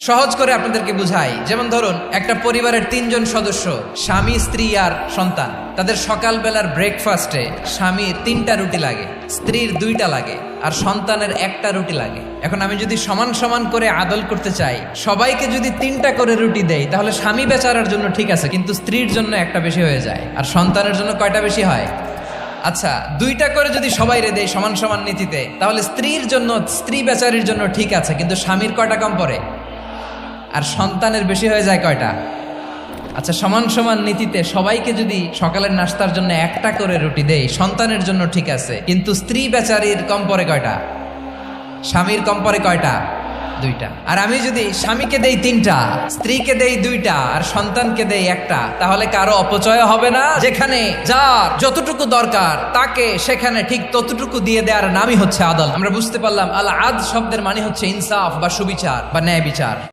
সহজ করে আপনাদেরকে বুঝাই। যেমন ধরুন, একটা পরিবারের 3 জন সদস্য, স্বামী, স্ত্রী আর সন্তান। তাদের সকালবেলার ব্রেকফাস্টে স্বামীর 3টা রুটি লাগে, স্ত্রীর 2টা লাগে, আর সন্তানের 1টা রুটি লাগে। এখন আমি যদি সমান সমান করে আদল করতে চাই, সবাইকে যদি 3টা করে রুটি দেই, তাহলে স্বামী বেচারার জন্য ঠিক আছে, কিন্তু স্ত্রীর জন্য একটা বেশি হয়ে যায়। আর সন্তানের জন্য কয়টা বেশি হয়? আচ্ছা, 2টা করে যদি সবাই দেই সমান সমান নীতিতে, তাহলে স্ত্রীর জন্য, স্ত্রী বেচারির জন্য ঠিক আছে, কিন্তু স্বামীর কয়টা কম পড়ে? আর সন্তানের বেশি হয়ে যায় কয়টা? আচ্ছা, সমান সমান নীতিতে সবাইকে যদি সকালের নাস্তার জন্য 1টা করে রুটি দেই, সন্তানের জন্য ঠিক আছে, কিন্তু স্ত্রী বেচারির কম পড়ে কয়টা? স্বামীর কম পড়ে কয়টা? 2টা। আর আমি যদি স্বামীকে দেই 3টা, স্ত্রীকে দেই 2টা, আর সন্তানকে দেই 1টা, তাহলে কারো অপচয় হবে না? যেখানে যার যতটুকু দরকার তাকে সেখানে ঠিক ততটুকু দিয়ে দেওয়ার নামই হচ্ছে আদল। আমরা বুঝতে পারলাম আল আদ শব্দের মানে হচ্ছে ইনসাফ বা সুবিচার বা ন্যায় বিচার।